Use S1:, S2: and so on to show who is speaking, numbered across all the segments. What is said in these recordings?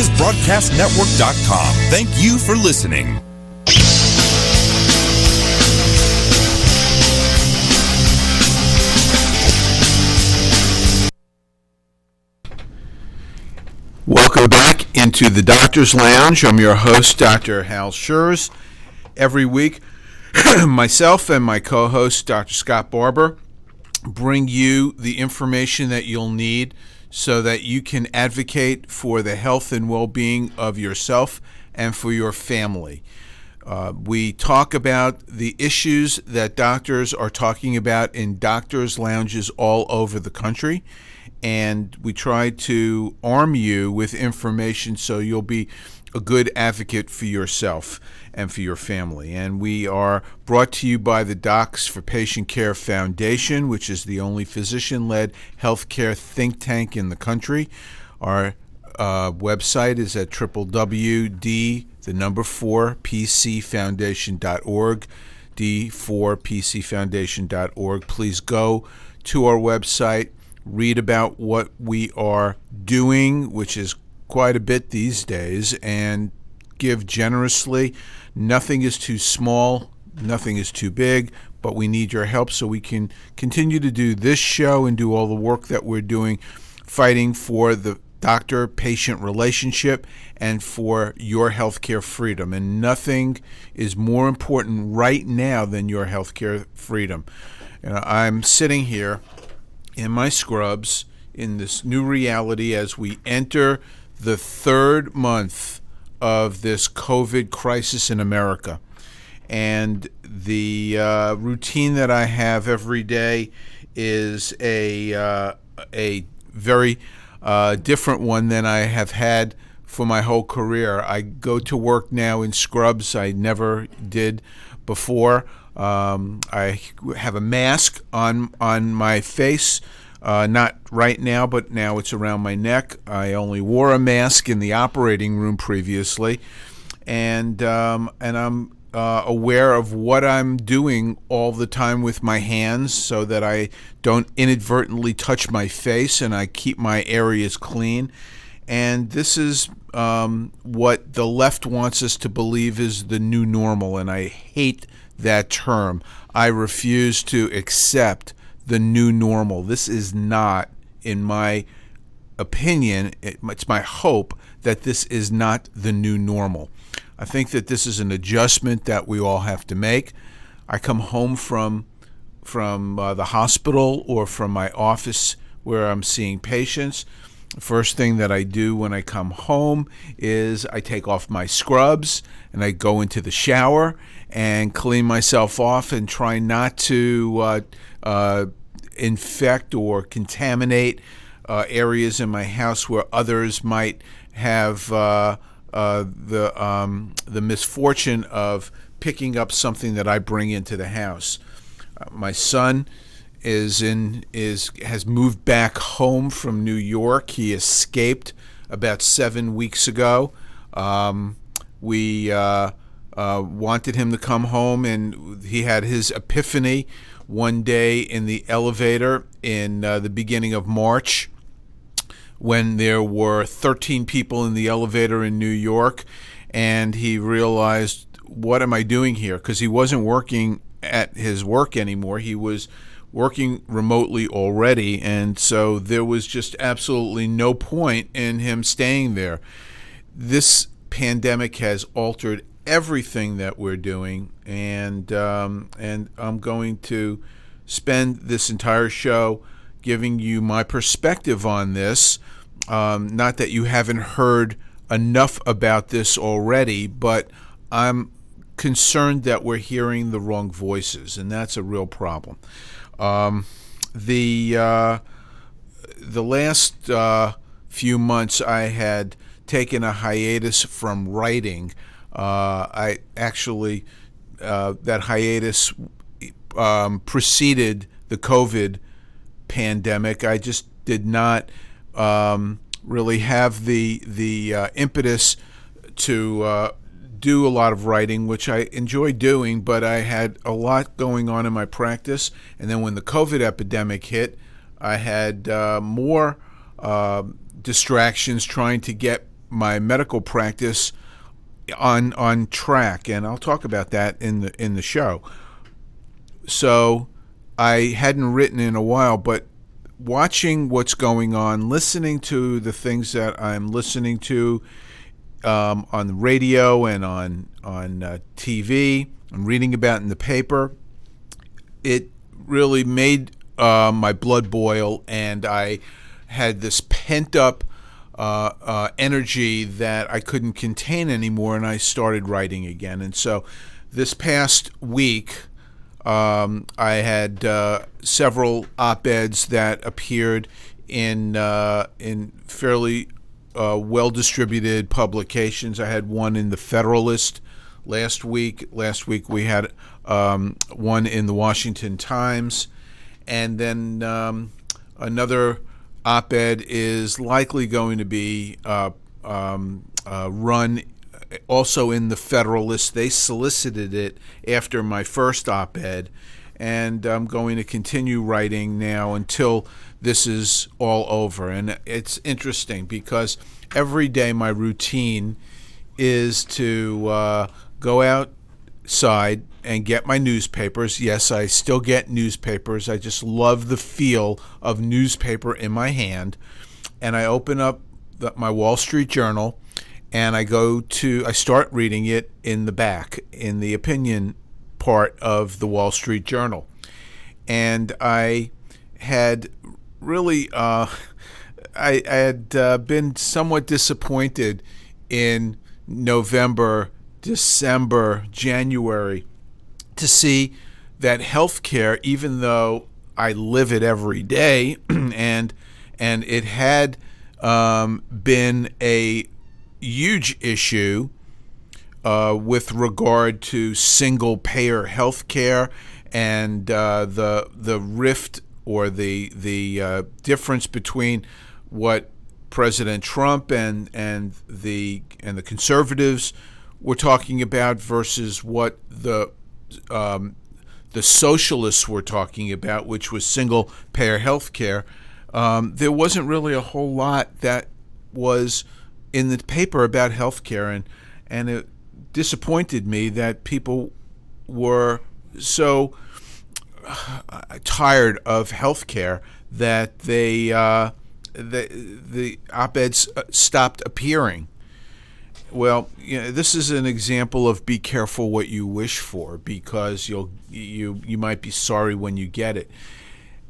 S1: VegasBroadcastNetwork.com. Thank you for listening.
S2: Welcome back into the Doctor's Lounge. I'm your host, Dr. Hal Scherz. Every week, myself and my co-host, Dr. Scott Barber, bring you the information that you'll need so that you can advocate for the health and well-being of yourself and for your family. We talk about the issues that doctors are talking about in doctors' lounges all over the country, and we try to arm you with information so you'll be a good advocate for yourself and for your family. And we are brought to you by the Docs for Patient Care Foundation, which is the only physician-led healthcare think tank in the country. Our website is at www.4pcfoundation.org, d4pcfoundation.org. Please go to our website, read about what we are doing, which is quite a bit these days, and give generously. Nothing is too small, nothing is too big, but we need your help so we can continue to do this show and do all the work that we're doing, fighting for the doctor-patient relationship and for your healthcare freedom. And nothing is more important right now than your healthcare freedom. I'm sitting here in my scrubs in this new reality as we enter the third month of this COVID crisis in America. And the routine that I have every day is a very different one than I have had for my whole career. I go to work now in scrubs. I never did before. I have a mask on my face. Not right now, but now it's around my neck. I only wore a mask in the operating room previously, and I'm aware of what I'm doing all the time with my hands so that I don't inadvertently touch my face and I keep my areas clean. And this is what the left wants us to believe is the new normal, and I hate that term. I refuse to accept the new normal. This is not, in my opinion, it's my hope that this is not the new normal. I think that this is an adjustment that we all have to make. I come home from the hospital or from my office where I'm seeing patients. The first thing that I do when I come home is I take off my scrubs and I go into the shower and clean myself off and try not to infect or contaminate areas in my house where others might have the misfortune of picking up something that I bring into the house. My son has moved back home from New York. He escaped about 7 weeks ago. We wanted him to come home, and he had his epiphany one day in the elevator in the beginning of March when there were 13 people in the elevator in New York, and he realized, what am I doing here? Because he wasn't working at his work anymore. He was working remotely already, and so there was just absolutely no point in him staying there. This pandemic has altered everything that we're doing, and I'm going to spend this entire show giving you my perspective on this. Not that you haven't heard enough about this already, but I'm concerned that we're hearing the wrong voices, and that's a real problem. The last few months I had taken a hiatus from writing. I actually, that hiatus preceded the COVID pandemic. I just did not really have the impetus to do a lot of writing, which I enjoy doing, but I had a lot going on in my practice. And then when the COVID epidemic hit, I had more distractions trying to get my medical practice on track, and I'll talk about that in the show. So I hadn't written in a while, but watching what's going on, listening to the things that I'm listening to on the radio and on TV, and reading about in the paper, it really made my blood boil, and I had this pent up energy that I couldn't contain anymore, and I started writing again. And so this past week, I had several op-eds that appeared in fairly well-distributed publications. I had one in the Federalist last week. Last week we had one in the Washington Times, and then another op-ed is likely going to be run also in the Federalist. They solicited it after my first op-ed, and I'm going to continue writing now until this is all over. And it's interesting because every day my routine is to go outside and get my newspapers. Yes, I still get newspapers. I just love the feel of newspaper in my hand. And I open up my Wall Street Journal, and I start reading it in the back, in the opinion part of the Wall Street Journal. And I had really, I had been somewhat disappointed in November, December, January, to see that healthcare, even though I live it every day, and it had been a huge issue with regard to single payer healthcare and the rift or the difference between what President Trump and the conservatives were talking about versus what the socialists were talking about, which was single payer health care. There wasn't really a whole lot that was in the paper about health care, and it disappointed me that people were so tired of health care that the op-eds stopped appearing. Well, this is an example of be careful what you wish for, because you might be sorry when you get it.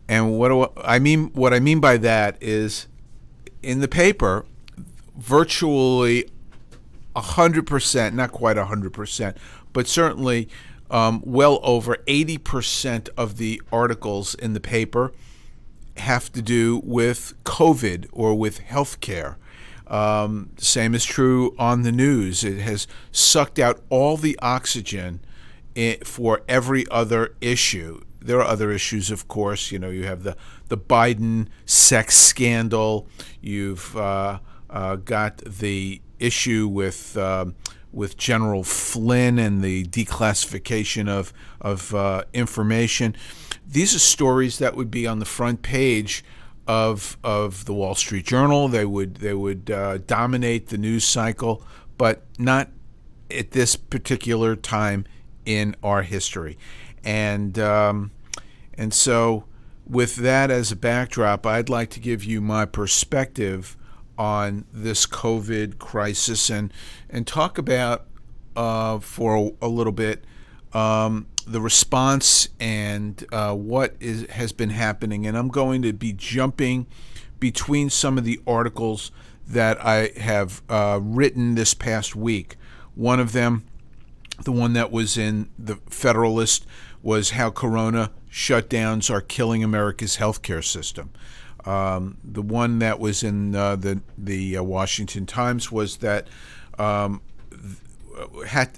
S2: And what I mean by that is, in the paper, virtually 100%, not quite 100%, but certainly well over 80% of the articles in the paper have to do with COVID or with healthcare. Same is true on the news. It has sucked out all the oxygen for every other issue. There are other issues, of course. You have the Biden sex scandal. You've got the issue with General Flynn and the declassification of information. These are stories that would be on the front page of the Wall Street Journal. They would dominate the news cycle, but not at this particular time in our history. And so with that as a backdrop, I'd like to give you my perspective on this COVID crisis and talk about for a little bit the response and what has been happening. And I'm going to be jumping between some of the articles that I have written this past week. One of them, the one that was in the Federalist, was how corona shutdowns are killing America's healthcare system. The one that was in the Washington Times was that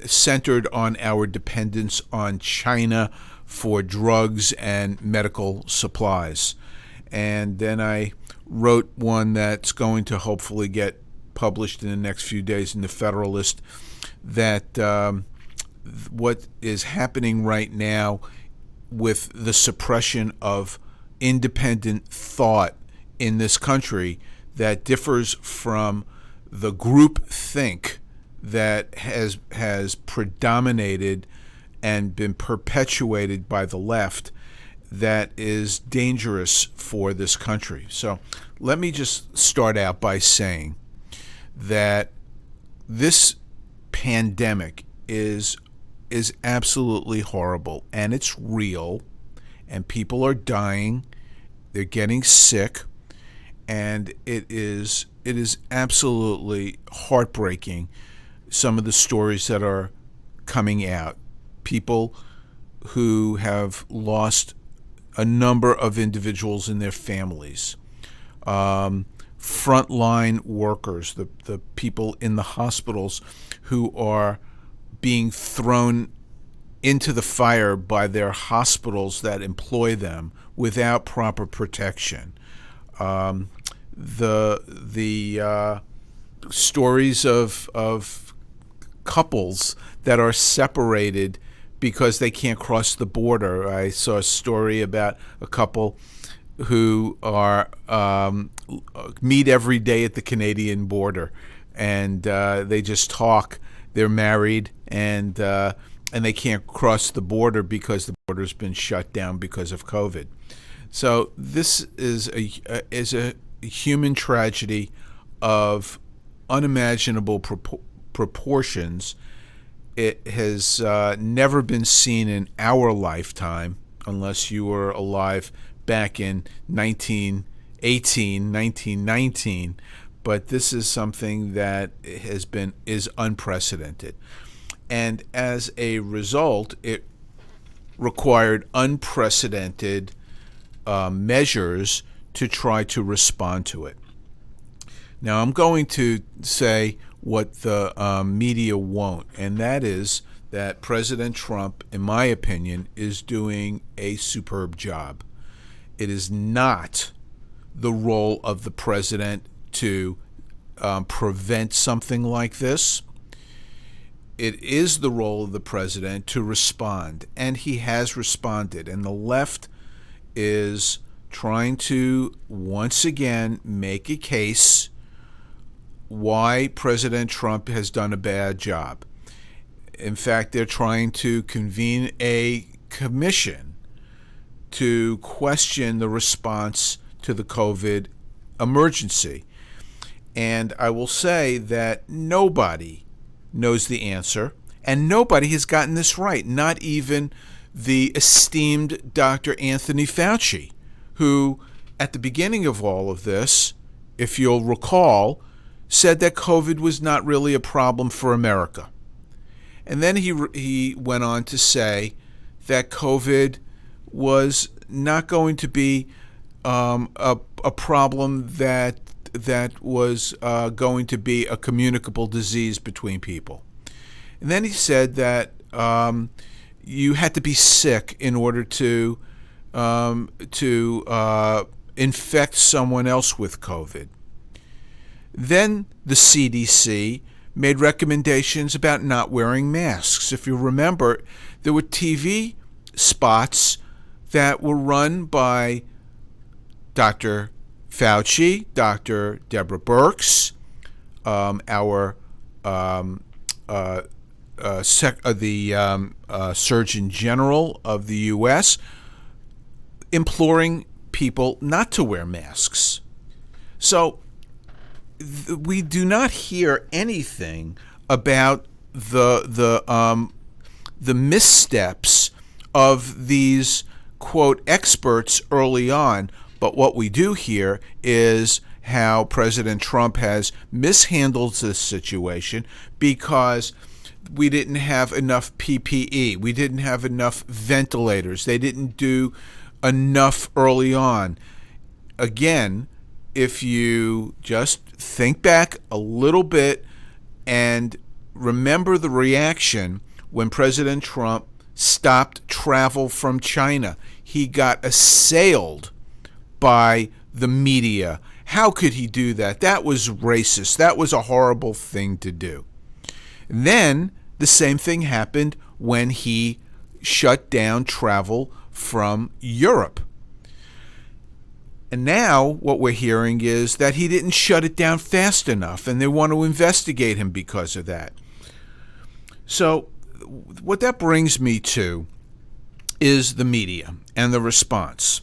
S2: centered on our dependence on China for drugs and medical supplies. And then I wrote one that's going to hopefully get published in the next few days in the Federalist, that what is happening right now with the suppression of independent thought in this country that differs from the group think that has predominated and been perpetuated by the left that is dangerous for this country. So let me just start out by saying that this pandemic is absolutely horrible, and it's real, and people are dying, they're getting sick, and it is absolutely heartbreaking, some of the stories that are coming out. People who have lost a number of individuals in their families, frontline workers, the people in the hospitals who are being thrown into the fire by their hospitals that employ them without proper protection. The stories of couples that are separated because they can't cross the border. I saw a story about a couple who are meet every day at the Canadian border, and they just talk. They're married, and they can't cross the border because the border's been shut down because of COVID. So this is a human tragedy of unimaginable proportions. It has never been seen in our lifetime, unless you were alive back in 1918, 1919. But this is something that is unprecedented. And as a result, it required unprecedented measures to try to respond to it. Now, I'm going to say what the media won't, and that is that President Trump, in my opinion, is doing a superb job. It is not the role of the president to prevent something like this. It is the role of the president to respond, and he has responded. And the left is trying to, once again, make a case why President Trump has done a bad job. In fact, they're trying to convene a commission to question the response to the COVID emergency. And I will say that nobody knows the answer, and nobody has gotten this right, not even the esteemed Dr. Anthony Fauci, who, at the beginning of all of this, if you'll recall, said that COVID was not really a problem for America. And then he went on to say that COVID was not going to be a problem that was going to be a communicable disease between people. And then he said that you had to be sick in order to infect someone else with COVID. Then the CDC made recommendations about not wearing masks. If you remember, there were TV spots that were run by Dr. Fauci, Dr. Deborah Birx, our Surgeon General of the U.S., imploring people not to wear masks. So we do not hear anything about the missteps of these, quote, experts early on. But what we do hear is how President Trump has mishandled this situation because we didn't have enough PPE. We didn't have enough ventilators. They didn't do enough early on. Again, if you just think back a little bit and remember the reaction when President Trump stopped travel from China, he got assailed by the media. How could he do that? That was racist. That was a horrible thing to do. And then the same thing happened when he shut down travel from Europe. And now what we're hearing is that he didn't shut it down fast enough, and they want to investigate him because of that. So what that brings me to is the media and the response.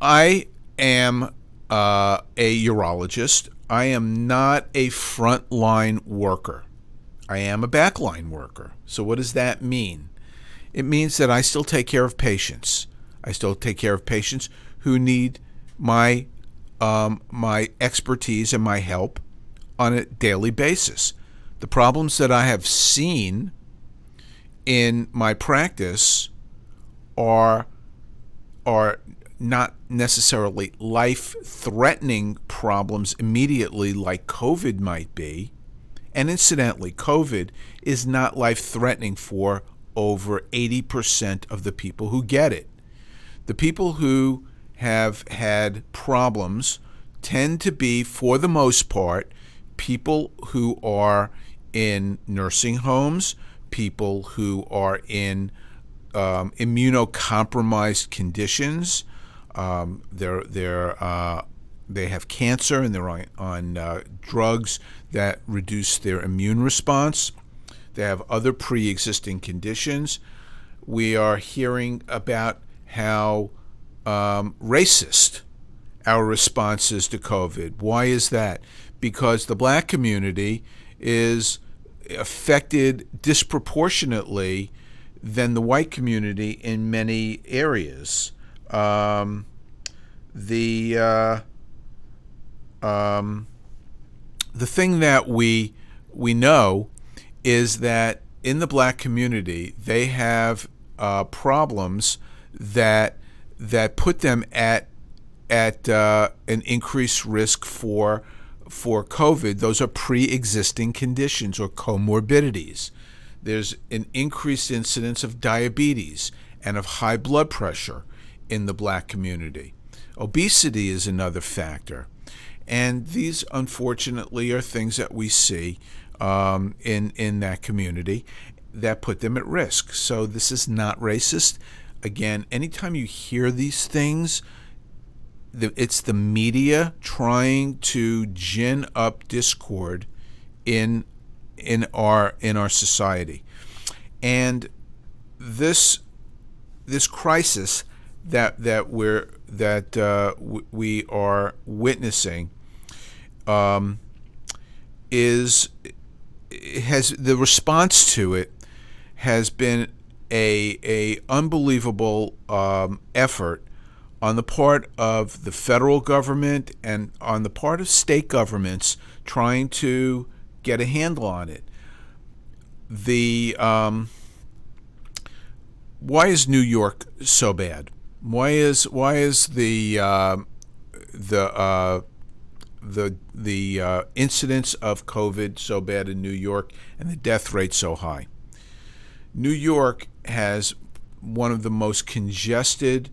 S2: I am a urologist. I am not a frontline worker. I am a backline worker. So what does that mean? It means that I still take care of patients. I still take care of patients who need my expertise and my help on a daily basis. The problems that I have seen in my practice are not necessarily life-threatening problems immediately like COVID might be. And incidentally, COVID is not life-threatening for over 80% of the people who get it. The people who have had problems tend to be, for the most part, people who are in nursing homes, people who are in immunocompromised conditions. They have cancer and they're on drugs that reduce their immune response. They have other pre-existing conditions. We are hearing about how racist our response is to COVID. Why is that? Because the black community is affected disproportionately than the white community in many areas. The thing that we know is that in the black community, they have problems that put them at an increased risk for COVID. Those are pre-existing conditions or comorbidities. There's an increased incidence of diabetes and of high blood pressure in the black community. Obesity is another factor. And these, unfortunately, are things that we see in that community that put them at risk. So this is not racist. Again, anytime you hear these things, it's the media trying to gin up discord in our society. And this crisis that we are witnessing has the response to it has been a unbelievable effort on the part of the federal government and on the part of state governments trying to get a handle on it. Why is New York so bad? Why is the incidence of COVID so bad in New York and the death rate so high? New York has one of the most congested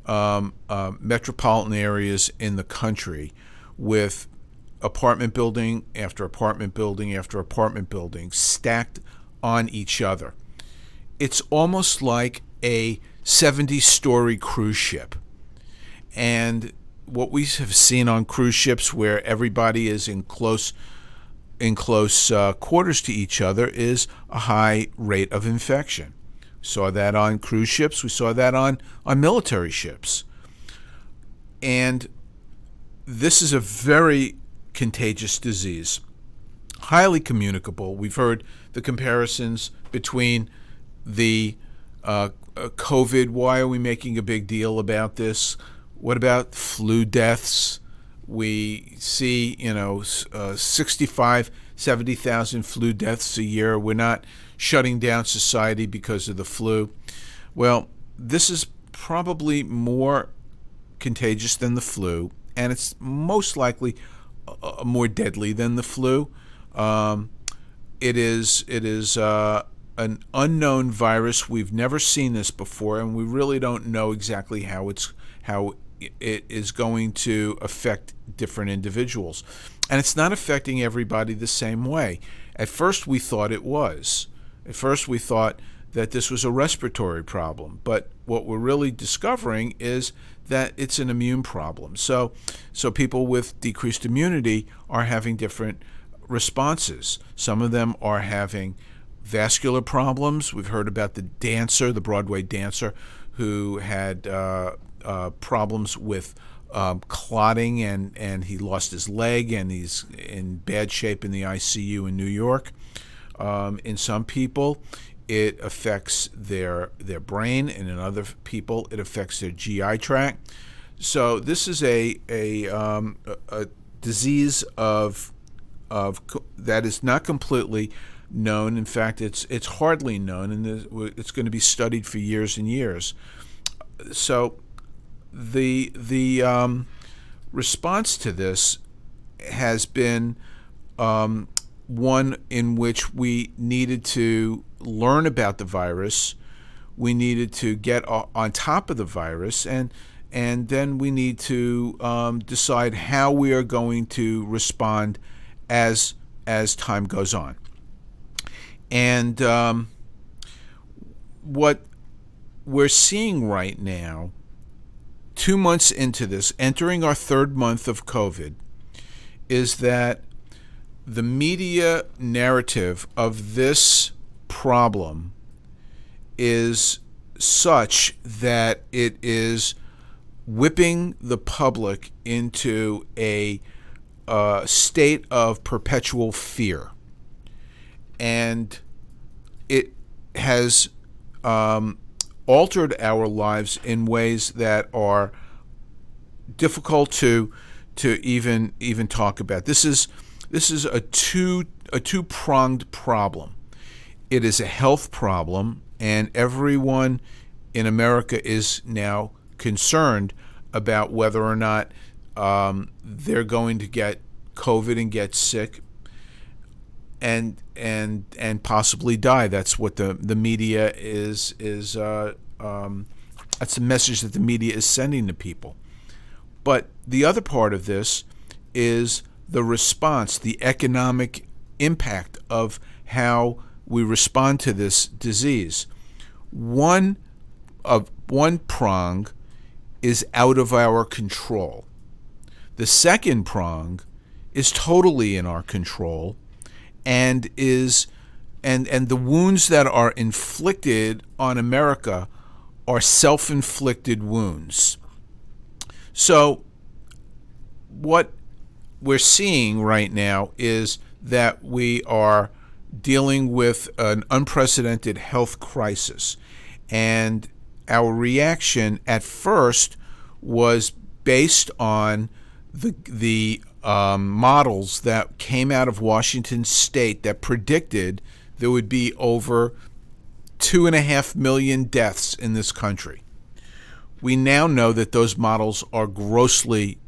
S2: metropolitan areas in the country, with apartment building after apartment building after apartment building stacked on each other. It's almost like a 70-story cruise ship. And what we have seen on cruise ships where everybody is in close quarters to each other is a high rate of infection. We saw that on cruise ships. We saw that on military ships. And this is a very contagious disease, highly communicable. We've heard the comparisons between the COVID. Why are we making a big deal about this? What about flu deaths? We see, 65, 70,000 flu deaths a year. We're not shutting down society because of the flu. Well, this is probably more contagious than the flu, and it's most likely more deadly than the flu. It is an unknown virus. We've never seen this before, and we really don't know exactly how it is going to affect different individuals. And it's not affecting everybody the same way. At first we thought it was. At first we thought that this was a respiratory problem. But what we're really discovering is that it's an immune problem. So people with decreased immunity are having different responses. Some of them are having vascular problems. We've heard about the Broadway dancer, who had problems with clotting, and he lost his leg, and he's in bad shape in the ICU in New York. In some people, it affects their brain, and in other people, it affects their GI tract. So this is a disease of that is not completely known. In fact, it's hardly known, and it's going to be studied for years and years. So the response to this has been one in which we needed to learn about the virus. We needed to get on top of the virus, and then we need to decide how we are going to respond as time goes on. And what we're seeing right now, 2 months into this, entering our third month of COVID, is that the media narrative of this problem is such that it is whipping the public into a state of perpetual fear. And it has altered our lives in ways that are difficult to even talk about. This is a two-pronged problem. It is a health problem, and everyone in America is now concerned about whether or not they're going to get COVID and get sick and possibly die. That's what the media is that's the message that the media is sending to people. But the other part of this is the response, the economic impact of how we respond to this disease. One prong is out of our control. The second prong is totally in our control, and the wounds that are inflicted on America are self-inflicted wounds. So what we're seeing right now is that we are dealing with an unprecedented health crisis, and our reaction at first was based on the models that came out of Washington State that predicted there would be over 2.5 million deaths in this country. We now know that those models are grossly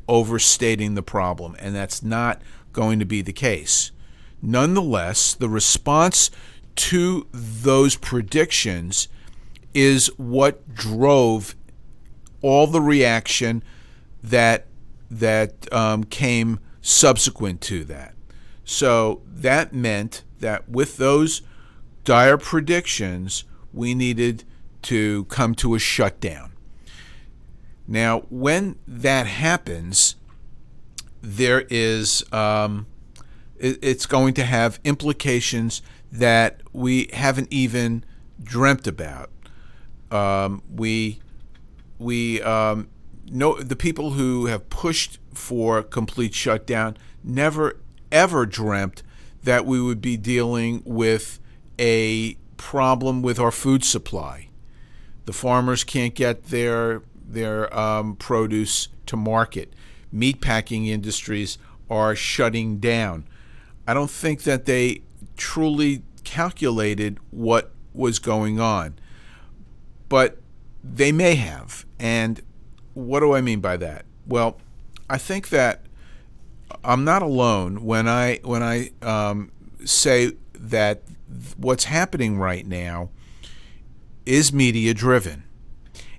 S2: overstating the problem, and that's not going to be the case. Nonetheless, the response to those predictions is what drove all the reaction that came subsequent to that. So that meant that with those dire predictions, we needed to come to a shutdown. Now, when that happens, there is it's going to have implications that we haven't even dreamt about. We know the people who have pushed for complete shutdown never ever dreamt that we would be dealing with a problem with our food supply. The farmers can't get their produce to market. Meatpacking industries are shutting down. I don't think that they truly calculated what was going on, but they may have. And what do I mean by that? Well, I think that I'm not alone when I say that what's happening right now is media driven,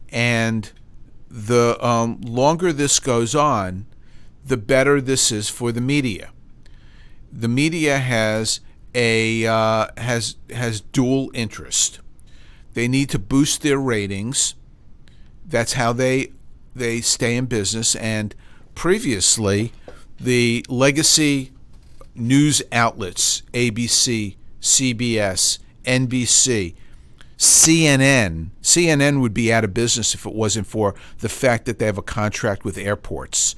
S2: and the longer this goes on, the better this is for the media. The media has dual interest. They need to boost their ratings. That's how they stay in business. And previously, the legacy news outlets, ABC, CBS, NBC, CNN would be out of business if it wasn't for the fact that they have a contract with airports,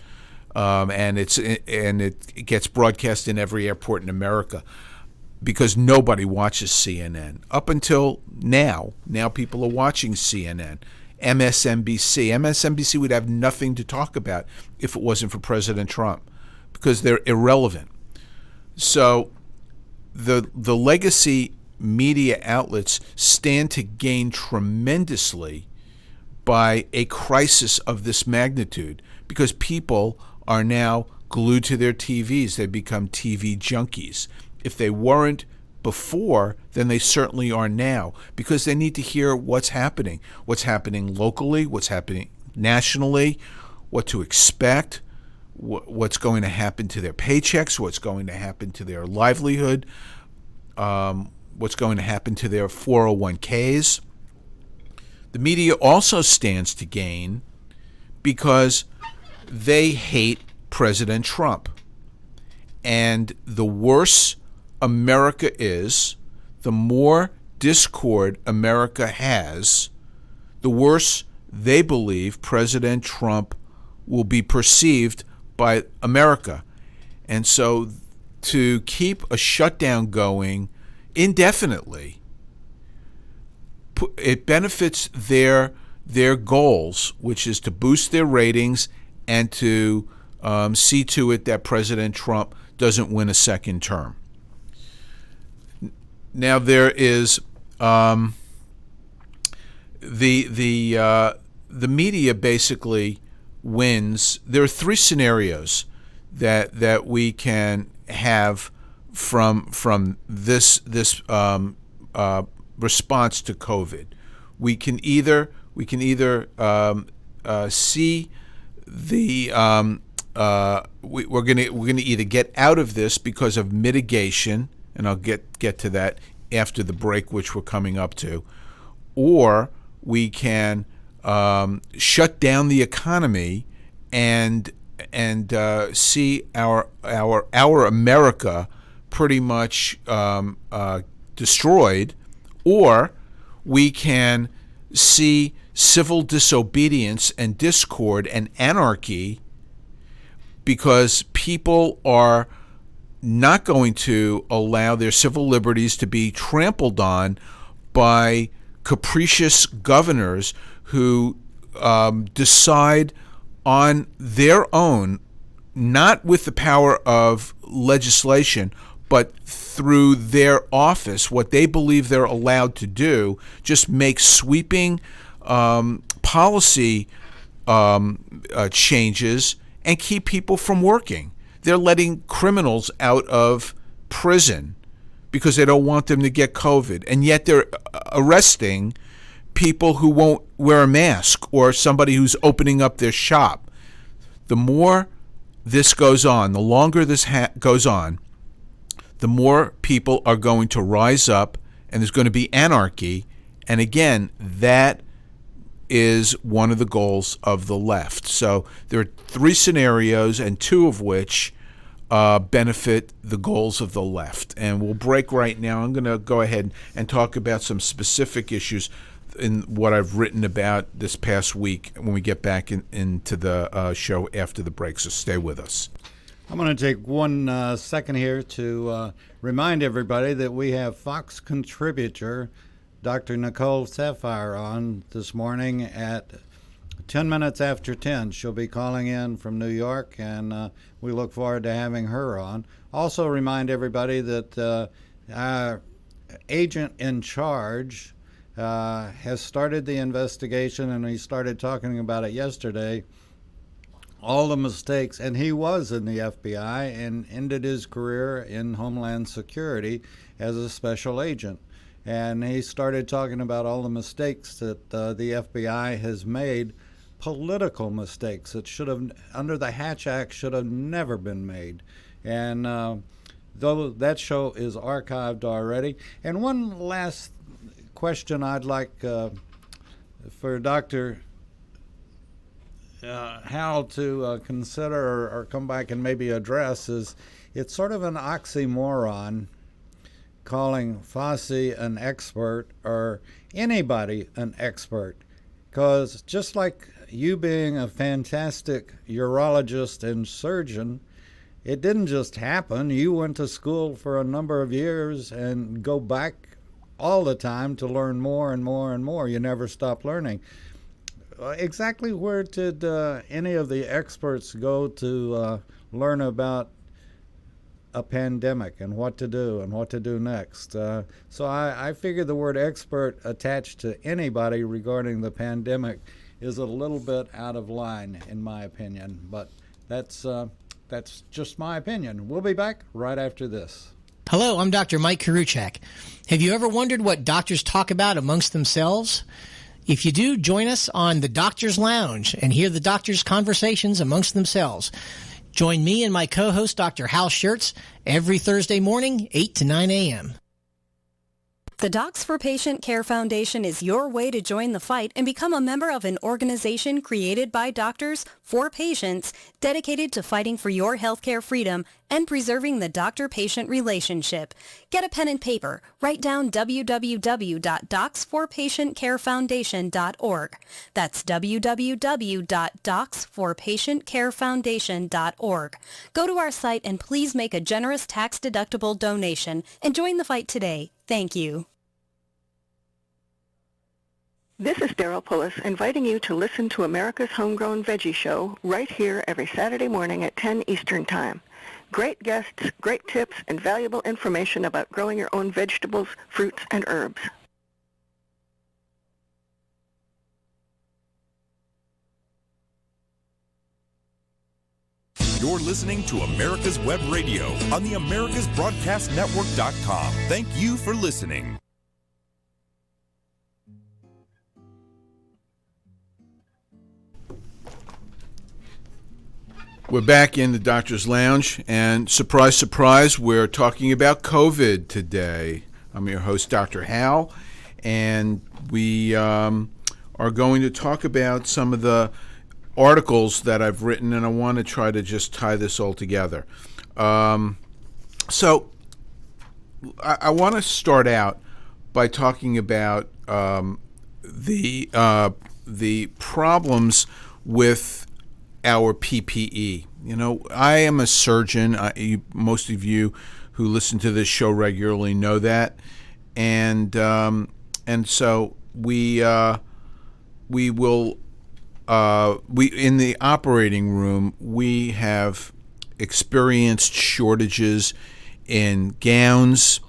S2: and it gets broadcast in every airport in America, because nobody watches CNN. Up until now people are watching CNN. MSNBC would have nothing to talk about if it wasn't for President Trump, because they're irrelevant. So the legacy media outlets stand to gain tremendously by a crisis of this magnitude, because people are now glued to their TVs. They become TV junkies. If they weren't before, then they certainly are now, because they need to hear what's happening locally, what's happening nationally, what to expect, what's going to happen to their paychecks, what's going to happen to their livelihood, what's going to happen to their 401ks. The media also stands to gain because they hate President Trump. And the worse America is, the more discord America has, the worse they believe President Trump will be perceived by America. And so to keep a shutdown going indefinitely, it benefits their goals, which is to boost their ratings and to see to it that President Trump doesn't win a second term. Now there is the media basically wins. There are three scenarios that we can have from this response to COVID. We can either see the we're gonna either get out of this because of mitigation, and I'll get to that after the break, which we're coming up to, or we can shut down the economy and see our America pretty much destroyed, or we can see civil disobedience and discord and anarchy, because people are not going to allow their civil liberties to be trampled on by capricious governors who decide on their own, not with the power of legislation, but through their office, what they believe they're allowed to do, just make sweeping policy changes and keep people from working. They're letting criminals out of prison because they don't want them to get COVID, and yet they're arresting people who won't wear a mask or somebody who's opening up their shop. The more this goes on, the longer this goes on, the more people are going to rise up, and there's going to be anarchy. And again, that is one of the goals of the left. So there are three scenarios, and two of which benefit the goals of the left. And we'll break right now. I'm going to go ahead and talk about some specific issues in what I've written about this past week when we get back into the show after the break. So stay with us.
S3: I'm going to take 1 second here to remind everybody that we have Fox contributor Dr. Nicole Sapphire on this morning at 10 minutes after 10. She'll be calling in from New York, and we look forward to having her on. Also remind everybody that our agent in charge has started the investigation, and he started talking about it yesterday, all the mistakes, and he was in the FBI and ended his career in Homeland Security as a special agent. And he started talking about all the mistakes that the FBI has made, political mistakes that should have, under the Hatch Act, should have never been made. And though that show is archived already. And one last question I'd like for Dr. Hal to consider or come back and maybe address is, it's sort of an oxymoron calling Fossey an expert or anybody an expert, because just like you being a fantastic urologist and surgeon, it didn't just happen. You went to school for a number of years and go back all the time to learn more and more and more. You never stop learning. Exactly where did any of the experts go to learn about a pandemic and what to do next? So I figure the word expert attached to anybody regarding the pandemic is a little bit out of line, in my opinion. But that's just my opinion. We'll be back right after this.
S4: Hello, I'm Dr. Mike Karuchak. Have you ever wondered what doctors talk about amongst themselves? If you do, join us on the Doctor's Lounge and hear the doctors' conversations amongst themselves. Join me and my co-host, Dr. Hal Scherz, every Thursday morning, 8 to 9 a.m.
S5: The Docs for Patient Care Foundation is your way to join the fight and become a member of an organization created by doctors for patients dedicated to fighting for your healthcare freedom and preserving the doctor-patient relationship. Get a pen and paper. Write down www.docsforpatientcarefoundation.org. That's www.docsforpatientcarefoundation.org. Go to our site and please make a generous tax-deductible donation and join the fight today. Thank you.
S6: This is Daryl Pullis inviting you to listen to America's Homegrown Veggie Show right here every Saturday morning at 10 Eastern Time. Great guests, great tips, and valuable information about growing your own vegetables, fruits, and herbs.
S1: You're listening to America's Web Radio on the AmericasBroadcastNetwork.com. Thank you for listening.
S2: We're back in the Doctor's Lounge, and surprise, surprise, we're talking about COVID today. I'm your host, Dr. Hal, and we are going to talk about some of the articles that I've written, and I want to try to just tie this all together. So I want to start out by talking about the problems with our PPE. You know, I am a surgeon. Most of you who listen to this show regularly know that, and so we will in the operating room we have experienced shortages in gowns,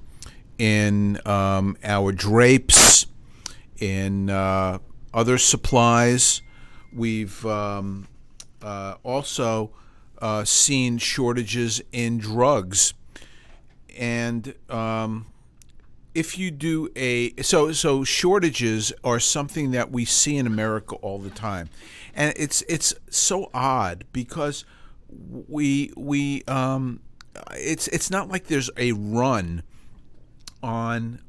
S2: in our drapes, in other supplies. We've also seen shortages in drugs, and if you do so shortages are something that we see in America all the time, and it's so odd because it's not like there's a run on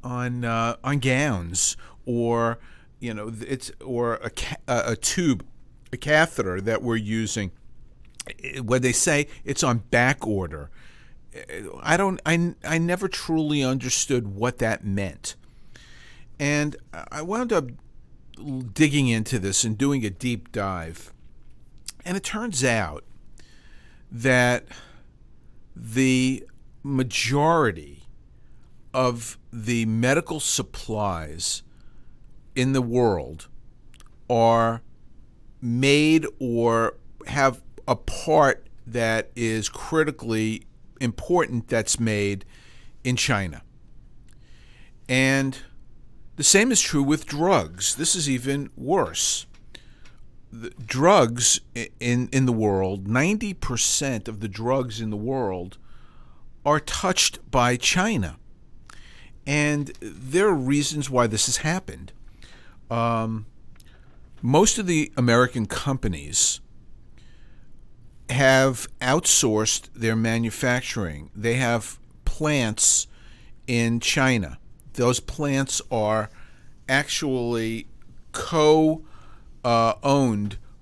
S2: gowns, or a tube, a catheter that we're using. When they say it's on back order, I never truly understood what that meant. And I wound up digging into this and doing a deep dive. And it turns out that the majority of the medical supplies in the world are made or have a part that is critically important that's made in China. And the same is true with drugs. This is even worse. The drugs in the world, 90% of the drugs in the world are touched by China. And there are reasons why this has happened. Most of the American companies have outsourced their manufacturing. They have plants in China. Those plants are actually co-owned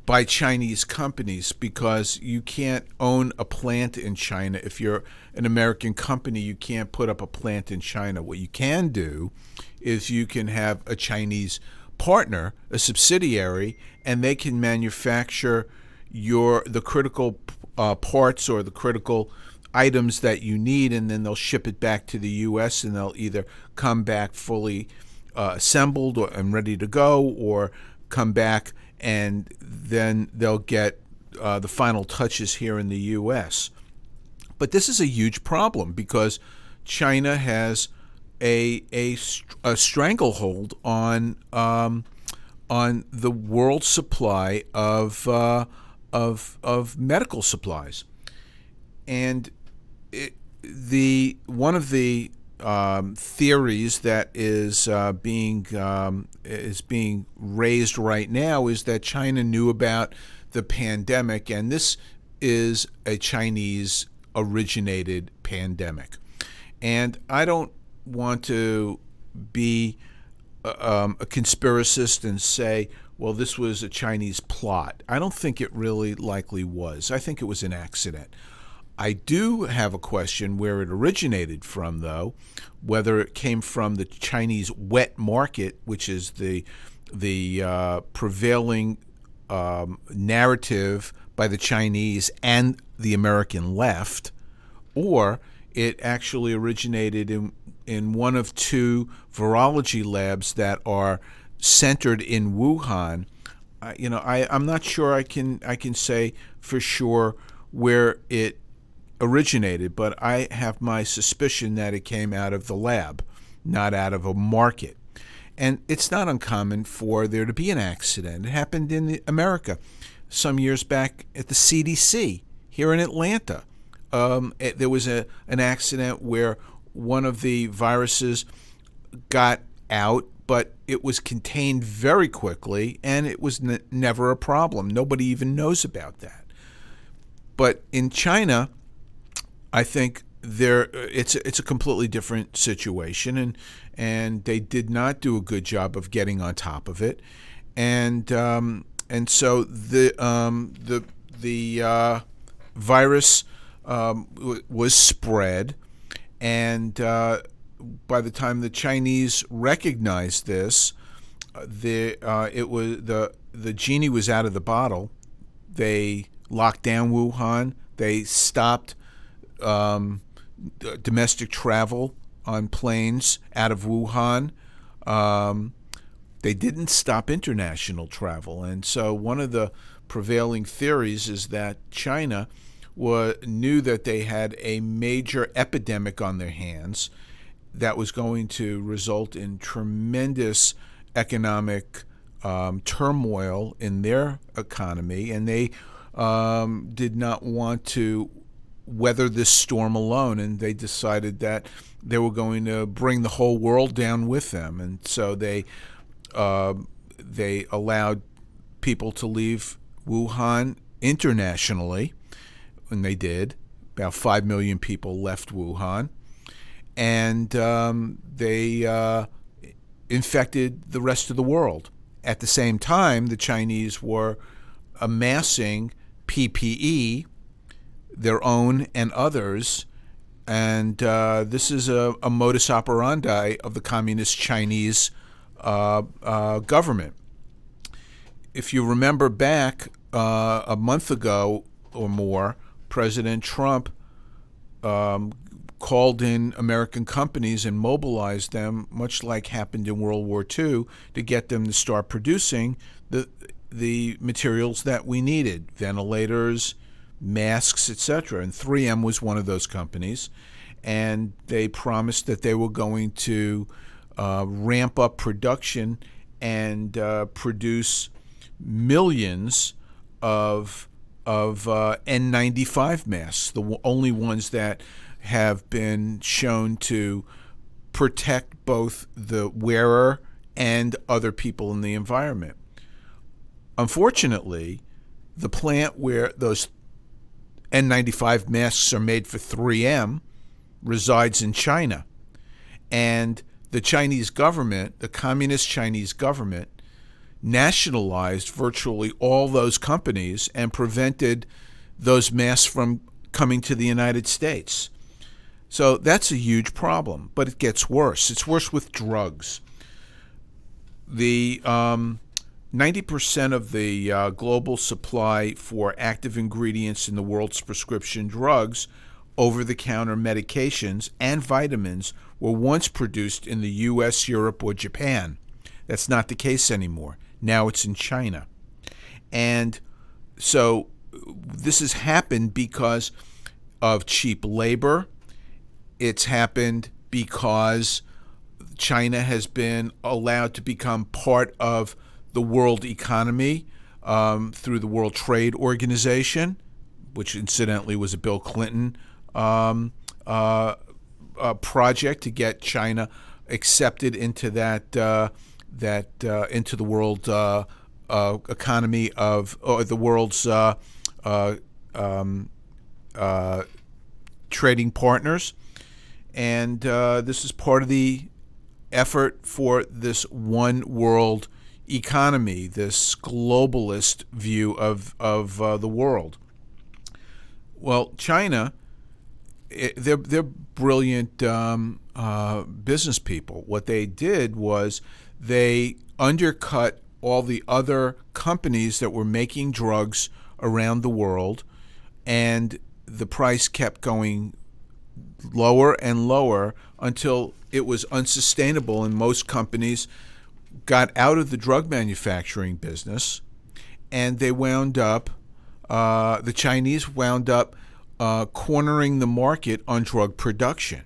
S2: by Chinese companies, because you can't own a plant in China. If you're an American company, you can't put up a plant in China. What you can do is you can have a Chinese partner, a subsidiary, and they can manufacture the critical parts or the critical items that you need, and then they'll ship it back to the U.S. and they'll either come back fully assembled and ready to go, or come back and then they'll get the final touches here in the U.S. But this is a huge problem because China has a stranglehold on the world supply of medical supplies, and one of the theories that is being raised right now is that China knew about the pandemic, and this is a Chinese originated pandemic. And I don't want to be a conspiracist and say, well, this was a Chinese plot. I don't think it really likely was. I think it was an accident. I do have a question where it originated from, though, whether it came from the Chinese wet market, which is the prevailing narrative by the Chinese and the American left, or it actually originated in one of two virology labs that are centered in Wuhan. I'm not sure I can say for sure where it originated, but I have my suspicion that it came out of the lab, not out of a market. And it's not uncommon for there to be an accident. It happened in America some years back at the CDC here in Atlanta. There was an accident where one of the viruses got out, but it was contained very quickly, and it was never a problem. Nobody even knows about that. But in China, I think it's a completely different situation, and they did not do a good job of getting on top of it, and so the virus was spread, and by the time the Chinese recognized this, the genie was out of the bottle. They locked down Wuhan. They stopped domestic travel on planes out of Wuhan. They didn't stop international travel. And so one of the prevailing theories is that China knew that they had a major epidemic on their hands that was going to result in tremendous economic turmoil in their economy, and they did not want to weather this storm alone, and they decided that they were going to bring the whole world down with them. And so they allowed people to leave Wuhan internationally, and they did. About 5 million people left Wuhan, and they infected the rest of the world. At the same time, the Chinese were amassing PPE, their own and others, and this is a modus operandi of the communist Chinese government. If you remember back a month ago or more, President Trump called in American companies and mobilized them, much like happened in World War II, to get them to start producing the materials that we needed, ventilators, masks, etc. And 3M was one of those companies, and they promised that they were going to ramp up production and produce millions of N95 masks, the only ones that have been shown to protect both the wearer and other people in the environment. Unfortunately, the plant where those N95 masks are made for 3M resides in China, and the Chinese government, the communist Chinese government, nationalized virtually all those companies and prevented those masks from coming to the United States. So that's a huge problem, but it gets worse. It's worse with drugs. The 90% of the global supply for active ingredients in the world's prescription drugs, over-the-counter medications, and vitamins were once produced in the U.S., Europe, or Japan. That's not the case anymore. Now it's in China. And so this has happened because of cheap labor. It's happened because China has been allowed to become part of the world economy through the World Trade Organization, which incidentally was a Bill Clinton project to get China accepted into that into the world economy or the world's trading partners. And this is part of the effort for this one world economy, this globalist view of the world. Well, China, they're brilliant business people. What they did was they undercut all the other companies that were making drugs around the world, and the price kept going lower and lower until it was unsustainable, and most companies got out of the drug manufacturing business, and they wound up, the Chinese wound up cornering the market on drug production.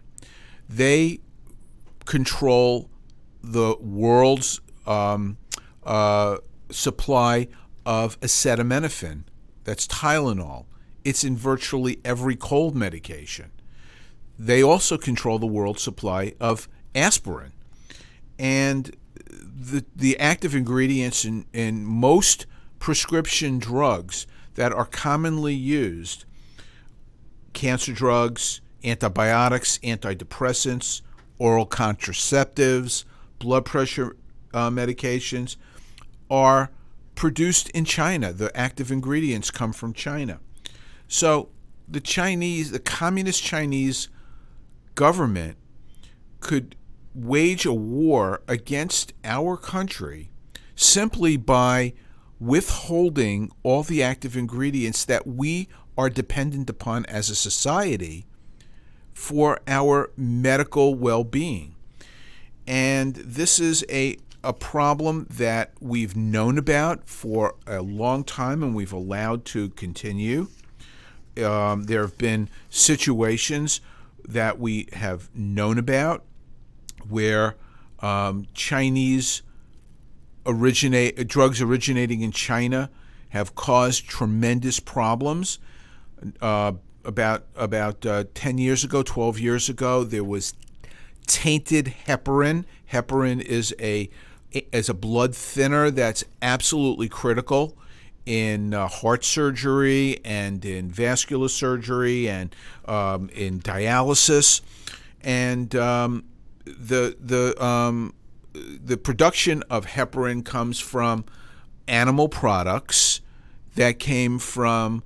S2: They control the world's supply of acetaminophen, that's Tylenol. It's in virtually every cold medication. They also control the world supply of aspirin. And the active ingredients in most prescription drugs that are commonly used, cancer drugs, antibiotics, antidepressants, oral contraceptives, blood pressure medications, are produced in China. The active ingredients come from China. So the communist Chinese government could wage a war against our country simply by withholding all the active ingredients that we are dependent upon as a society for our medical well-being. And this is a problem that we've known about for a long time and we've allowed to continue. There have been situations that we have known about where Chinese drugs originating in China have caused tremendous problems. About 10 years ago, 12 years ago, there was tainted heparin. Heparin is a blood thinner that's absolutely critical in heart surgery and in vascular surgery and in dialysis. And the production of heparin comes from animal products that came from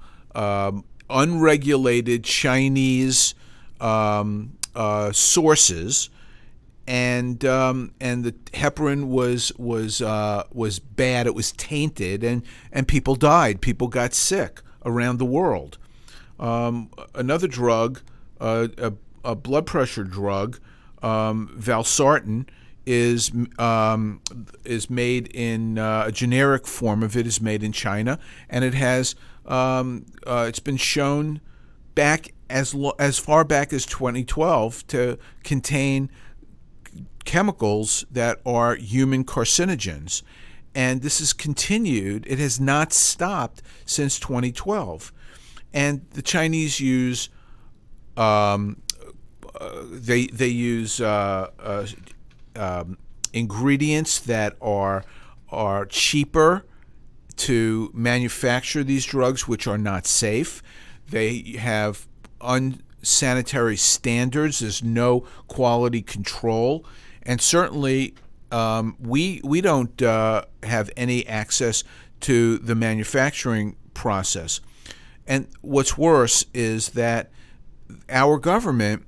S2: unregulated Chinese sources, and the heparin was bad. It was tainted, and people died. People got sick around the world. Another drug, a blood pressure drug, valsartan, is made in a generic form of it is made in China, and it has it's been shown back as far back as 2012 to contain chemicals that are human carcinogens, and this has continued. It has not stopped since 2012, and the Chinese use they use ingredients that are cheaper to manufacture these drugs, which are not safe. They have unsanitary standards. There's no quality control, And certainly we don't have any access to the manufacturing process. And what's worse is that our governmental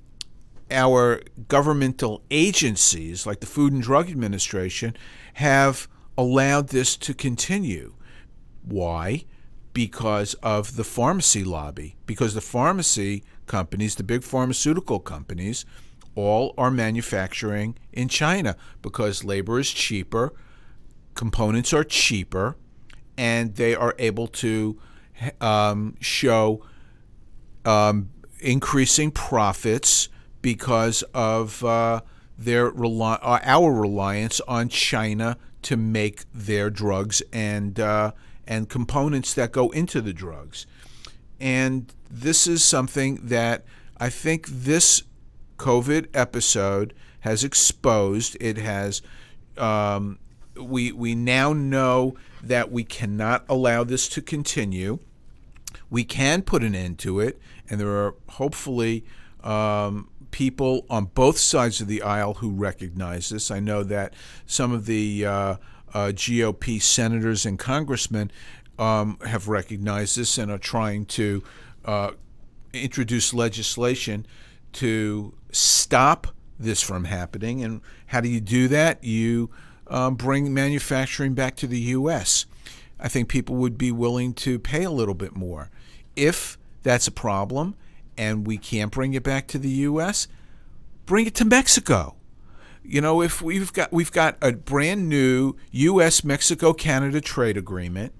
S2: agencies like the Food and Drug Administration have allowed this to continue. Why? Because of the pharmacy lobby. Because the pharmacy companies, the big pharmaceutical companies, all are manufacturing in China because labor is cheaper, components are cheaper, and they are able to show increasing profits because of our reliance on China to make their drugs and components that go into the drugs. And this is something that I think this COVID episode has exposed. It has. We now know that we cannot allow this to continue. We can put an end to it, and there are hopefully people on both sides of the aisle who recognize this. I know that some of the GOP senators and congressmen have recognized this and are trying to introduce legislation to stop this from happening. And how do you do that? You bring manufacturing back to the U.S. I think people would be willing to pay a little bit more. If that's a problem and we can't bring it back to the U.S., bring it to Mexico. You know, if we've got a brand new U.S.-Mexico-Canada trade agreement,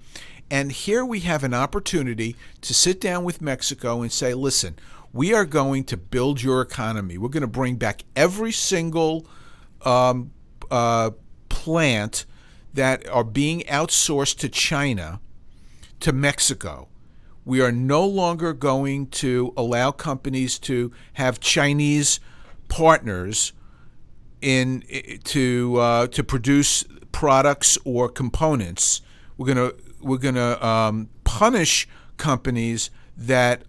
S2: and here we have an opportunity to sit down with Mexico and say, listen, we are going to build your economy. We're going to bring back every single plant that are being outsourced to China to Mexico. We are no longer going to allow companies to have Chinese partners to produce products or components. We're gonna punish companies that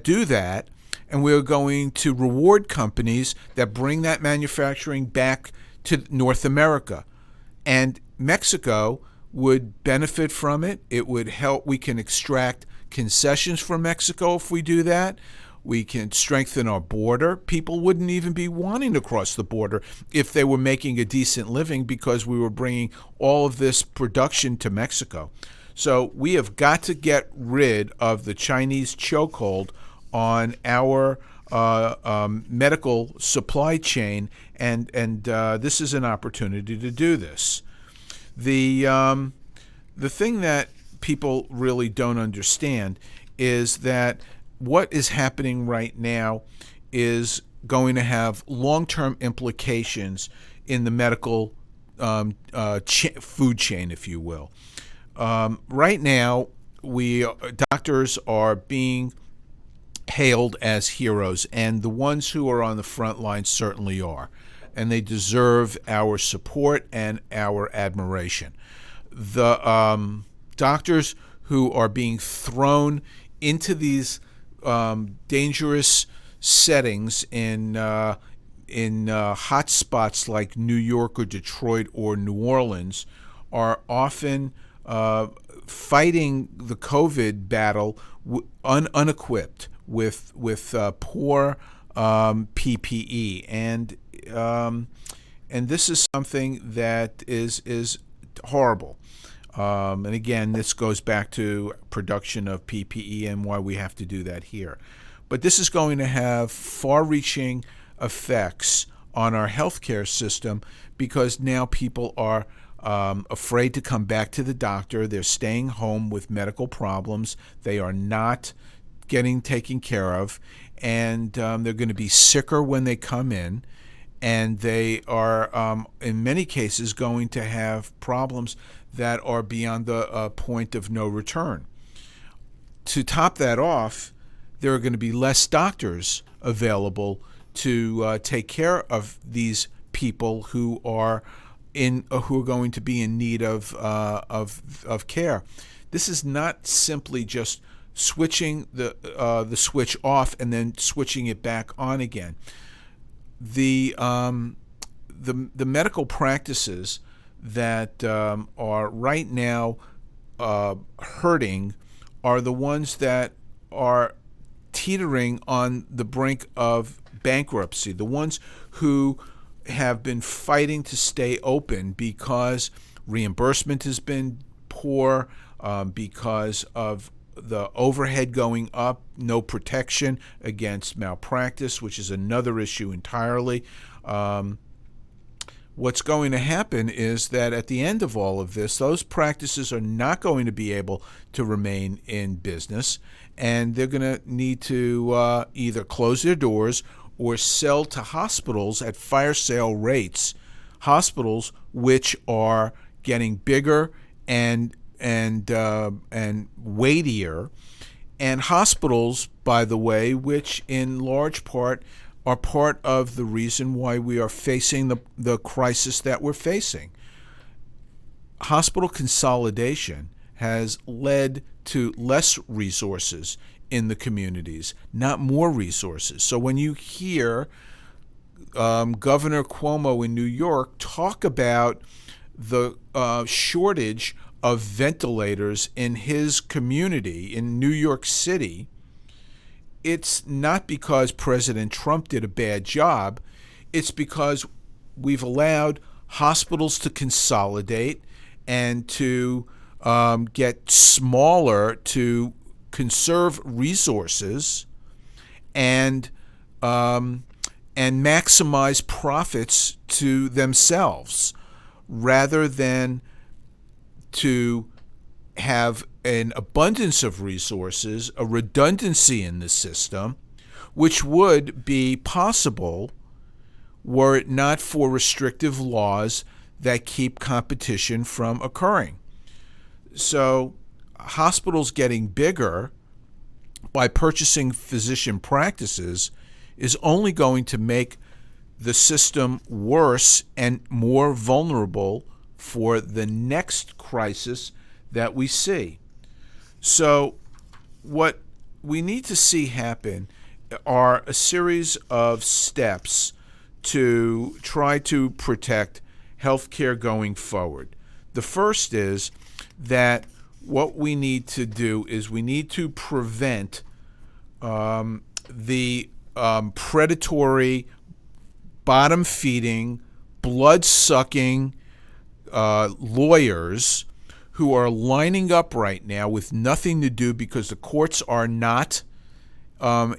S2: do that, and we're going to reward companies that bring that manufacturing back to North America. And Mexico would benefit from it. It would help. We can extract concessions from Mexico if we do that. We can strengthen our border. People wouldn't even be wanting to cross the border if they were making a decent living because we were bringing all of this production to Mexico. So we have got to get rid of the Chinese chokehold on our medical supply chain, and this is an opportunity to do this. The thing that people really don't understand is that what is happening right now is going to have long-term implications in the medical food chain, if you will. Right now, doctors are being hailed as heroes, and the ones who are on the front line certainly are, and they deserve our support and our admiration. The doctors who are being thrown into these dangerous settings in hot spots like New York or Detroit or New Orleans are often fighting the COVID battle unequipped with poor PPE, and this is something that is horrible. And again, this goes back to production of PPE and why we have to do that here. But this is going to have far-reaching effects on our healthcare system because now people are afraid to come back to the doctor. They're staying home with medical problems. They are not getting taken care of, and they're going to be sicker when they come in, and they are, in many cases, going to have problems that are beyond the point of no return. To top that off, there are going to be less doctors available to take care of these people who are going to be in need of care. This is not simply just switching the switch off and then switching it back on again. The the medical practices that are right now hurting are the ones that are teetering on the brink of bankruptcy, the ones who have been fighting to stay open because reimbursement has been poor, because of the overhead going up, no protection against malpractice, which is another issue entirely. What's going to happen is that at the end of all of this, those practices are not going to be able to remain in business, and they're going to need to either close their doors or sell to hospitals at fire sale rates, hospitals which are getting bigger and weightier, and hospitals, by the way, which in large part are part of the reason why we are facing the crisis that we're facing. Hospital consolidation has led to less resources in the communities, not more resources. So when you hear Governor Cuomo in New York talk about the shortage of ventilators in his community in New York City, it's not because President Trump did a bad job. It's because we've allowed hospitals to consolidate and to get smaller to conserve resources and maximize profits to themselves, rather than to have an abundance of resources, a redundancy in the system, which would be possible were it not for restrictive laws that keep competition from occurring. So hospitals getting bigger by purchasing physician practices is only going to make the system worse and more vulnerable for the next crisis that we see. So what we need to see happen are a series of steps to try to protect healthcare going forward. The first is that what we need to do is we need to prevent the predatory, bottom-feeding, blood-sucking lawyers who are lining up right now with nothing to do because the courts are not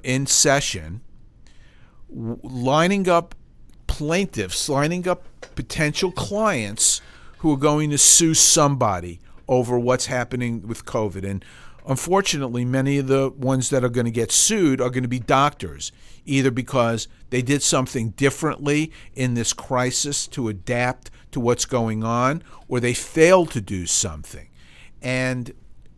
S2: in session, lining up plaintiffs, lining up potential clients who are going to sue somebody over what's happening with COVID. And unfortunately, many of the ones that are going to get sued are going to be doctors, either because they did something differently in this crisis to adapt to what's going on, or they failed to do something. And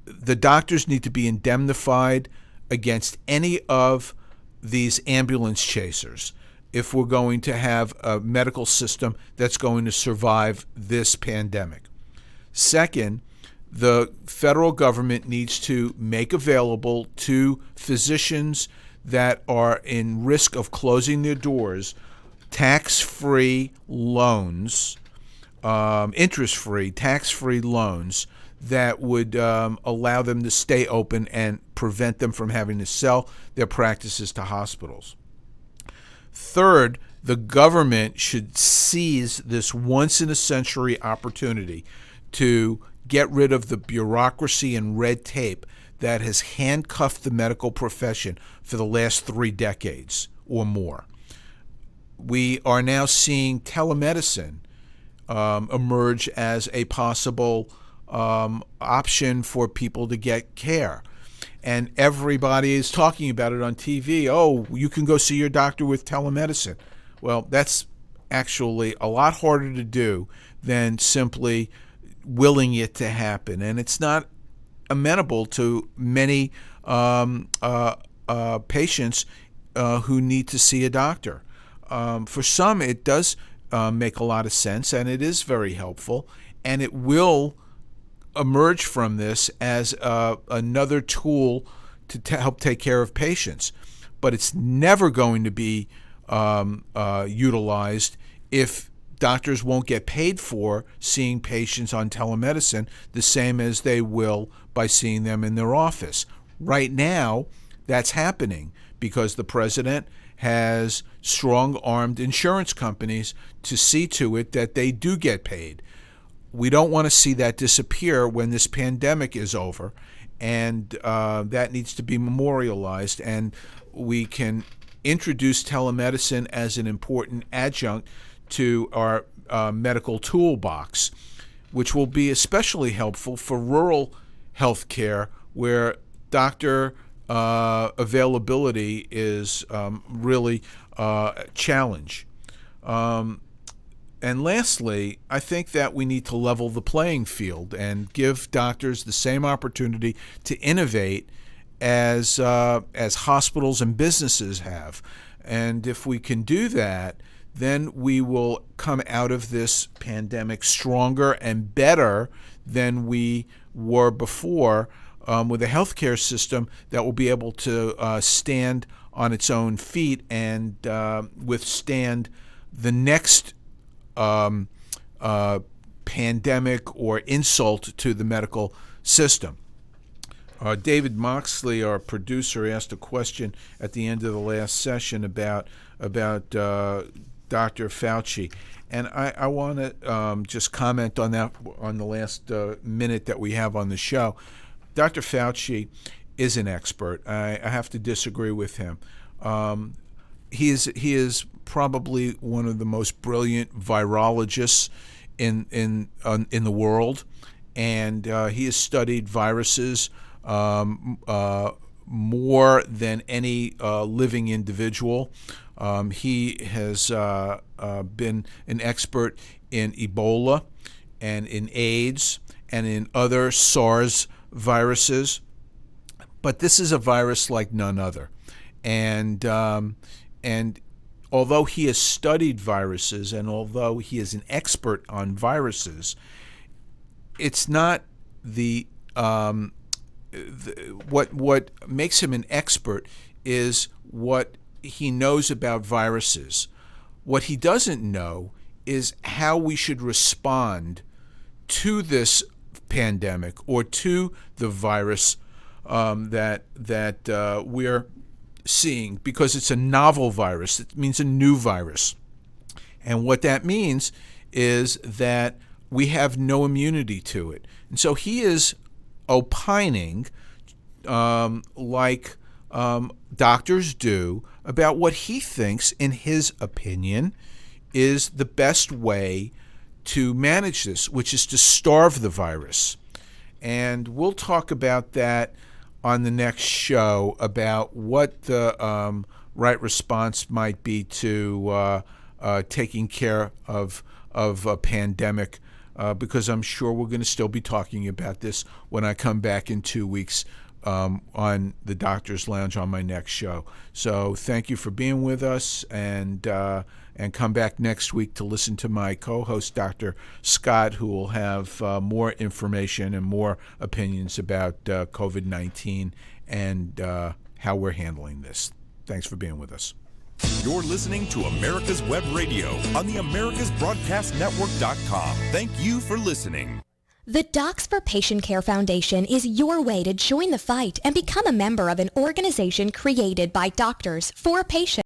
S2: the doctors need to be indemnified against any of these ambulance chasers if we're going to have a medical system that's going to survive this pandemic. Second, the federal government needs to make available to physicians that are in risk of closing their doors tax-free loans, interest-free, tax-free loans that would allow them to stay open and prevent them from having to sell their practices to hospitals. Third, the government should seize this once-in-a-century opportunity to get rid of the bureaucracy and red tape that has handcuffed the medical profession for the last 3 decades or more. We are now seeing telemedicine emerge as a possible option for people to get care. And everybody is talking about it on TV. Oh, you can go see your doctor with telemedicine. Well, that's actually a lot harder to do than simply willing it to happen. And it's not amenable to many patients who need to see a doctor. For some, it does make a lot of sense, and it is very helpful, and it will emerge from this as another tool to help take care of patients. But it's never going to be utilized if doctors won't get paid for seeing patients on telemedicine the same as they will by seeing them in their office. Right now, that's happening because the president has strong-armed insurance companies to see to it that they do get paid. We don't want to see that disappear when this pandemic is over, and that needs to be memorialized, and we can introduce telemedicine as an important adjunct to our medical toolbox, which will be especially helpful for rural health care where doctor availability is really a challenge. And lastly, I think that we need to level the playing field and give doctors the same opportunity to innovate as hospitals and businesses have. And if we can do that, then we will come out of this pandemic stronger and better than we were before, with a healthcare system that will be able to stand on its own feet and withstand the next pandemic or insult to the medical system. David Moxley, our producer, asked a question at the end of the last session about Dr. Fauci, and I want to just comment on that on the last minute that we have on the show. Dr. Fauci is an expert. I have to disagree with him. He is probably one of the most brilliant virologists in the world, and he has studied viruses more than any living individual. He has been an expert in Ebola and in AIDS and in other SARS viruses, but this is a virus like none other. And although he has studied viruses and although he is an expert on viruses, it's not what makes him an expert is what he knows about viruses. What he doesn't know is how we should respond to this pandemic or to the virus that we're seeing, because it's a novel virus. It means a new virus. And what that means is that we have no immunity to it. And so he is opining like doctors do about what he thinks, in his opinion, is the best way to manage this, which is to starve the virus. And we'll talk about that on the next show, about what the right response might be to taking care of a pandemic, because I'm sure we're going to still be talking about this when I come back in 2 weeks on the Doctor's Lounge on my next show. So thank you for being with us, and come back next week to listen to my co-host, Dr. Scott, who will have more information and more opinions about COVID-19 and how we're handling this. Thanks for being with us.
S1: You're listening to America's Web Radio on the AmericasBroadcastNetwork.com. Thank you for listening.
S7: The Docs for Patient Care Foundation is your way to join the fight and become a member of an organization created by doctors for patients.